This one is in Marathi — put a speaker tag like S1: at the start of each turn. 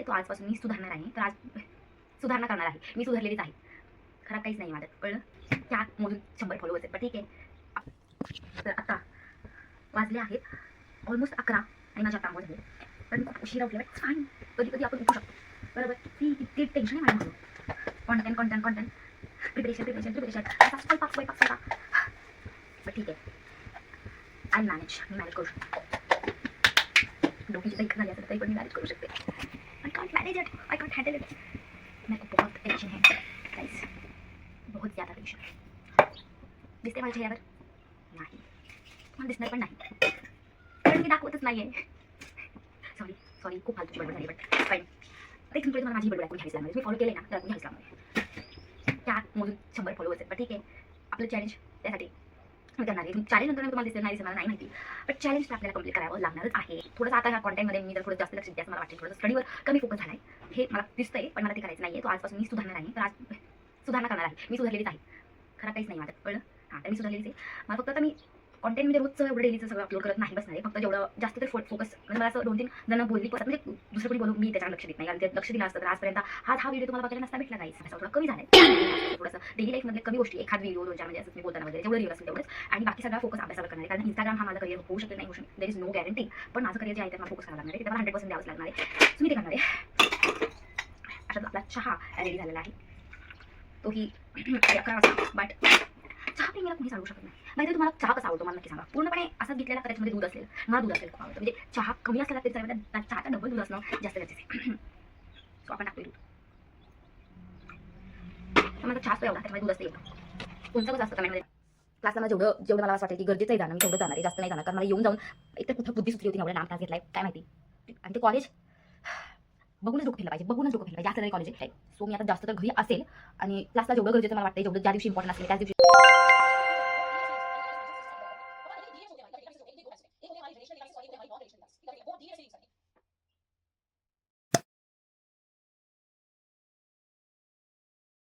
S1: तो आजपासून मी सुधारणार आहे. तर आज सुधारणा करणार आहे. मी सुधारलेलीच आहे. खराब काहीच नाही माझ्यात, कळलं? त्या मोजून 100 फॉलोअर्स आहेत, पण ठीक आहे. तर आता वाजले आहेत ऑलमोस्ट 11 आणि माझ्या कामावर झाले. तर मी खूप उशिरा उठले, बट फाईन. कधी कधी आपण उठू शकतो, बरोबर? ती किती टेन्शन आहे माझ्या कंटेंट प्रिपरेशन स्वयंपाक. बट ठीक आहे, मी मॅनेज करू शकते. डोकीची तरी झाली असेल तरी पण मी मॅनेज करू शकते. आय कॉन्ट मॅनेज इट, आय कॉन्ट हँडल इट. मेरे को बहुत टेंशन है गाइस, बहुत ज़्यादा टेंशन. दिसते माझ्या चेहऱ्यावर नाही, मला दिसणार पण नाही, कारण मी दाखवतच नाही आहे. सॉरी खूप फालतूची बडबड झाली, बट फाईन. आता इथून पुढे तुम्हाला माझी बडबड ऐकून घ्यावीच लागणार. मी फॉलो केले ना तर ऐकून घ्यावीच लागणार. त्या मोजून 100 फॉलोअर्स आहेत, पण ठीक आहे. आपलं चॅलेंज त्यासाठी मी करणार आहे. चॅलेंज नंतर तुम्हाला दिसेल नाही दिसेल मला नाही माहिती, बट चॅलेंज आपल्याला कंप्लीट करावं लागणारच आहे. थोडंसं आता ह्या कॉन्टेंटमध्ये मी जर थोडं जास्त लक्ष द्या असं मला वाटतं. थोडंसं स्टडीवर कमी फोकस झाला आहे, हे मला दिसतंय, पण मला ते करायचं नाही आहे. तो आजपासून मी सुधारणार आहे. तर आज सुधारणा करणार आहे. मी सुधारलेलीच आहे. खराब काहीच नाही माझ्यात, कळलं? हां, तर मी सुधारलेलीच आहे. मला फक्त आता मी कॉन्टेंटमध्ये रोजचं एवढं डेलीचं सगळं अपलोड करत नाही बसणार आहे. फक्त जेवढं जास्त तर फोकस म्हणजे मला असं 2-3 जण बोलली, पण म्हणजे दुसरं कोणी बोलून मी त्याच्यावर लक्ष देत नाही. कारण ते लक्ष दिलं असतं तर आजपर्यंत हा व्हिडिओ तुम्हाला बघायला नसता भेटला. गाईस असं थोडं कमी झालं आहे. थोडंसं डेली लाईफमधले कमी गोष्टी, एखाद व्हिडिओ 2-4 म्हणजे असं मी बोलताना वगैरे जेवढं रिअल असेल तेवढंच, आणि बाकी सगळा फोकस अभ्यासावर करणार आहे. कारण इंस्टाग्राम हा माझा करिअर होऊ शकेल नाही होऊ शकेल, देयर इज नो गॅरंटी. पण माझं करिअर जे आहे त्यात मला फोकस करावं लागणार आहे. ते मला 100% द्यावंच लागणार आहे. सो मी ते करणार आहे. अशात आपला चहा रेडी झालेला आहे. तोही 11 वाजता, बट चहा प्रेमीला कोणी सांगू शकत नाही. माहिती तुम्हाला चहा कसा आवडतो मला नक्की सांगा. पूर्णपणे असा घेतलेला का त्याच्यामध्ये दूध असेल, मला दूध असेल खूप आवडतं. म्हणजे चहा कमी असला तरी चालेल, चहाचा डबल दूध असणं जास्त गरजेचं आहे. सो आपण टाकतोय दूध. तर माझा चहा एवढा त्याच्यामध्ये दूध असते एवढं. तुमचं कसं असतं कमेंटमध्ये? क्लासला मला जेवढं मला असं वाटेल की गरजेचं आहे जाणं, मी तेवढं जाणार आहे, जास्त नाही जाणार. कारण मला येऊन जाऊन एक तर कुठं बुद्धी सुचली होती, एवढा लांब क्लास घेतलाय काय माहिती. आणि ते कॉलेज बघूनच डोकं फिरलं पाहिजे, जास्त तरी कॉलेज आहे. सो मी आता जास्त तर घरी असेल आणि क्लासला जेवढं गरजेचं मला वाटतं, जेवढं ज्या दिवशी इम्पॉर्टंट असेल त्याच दिवशी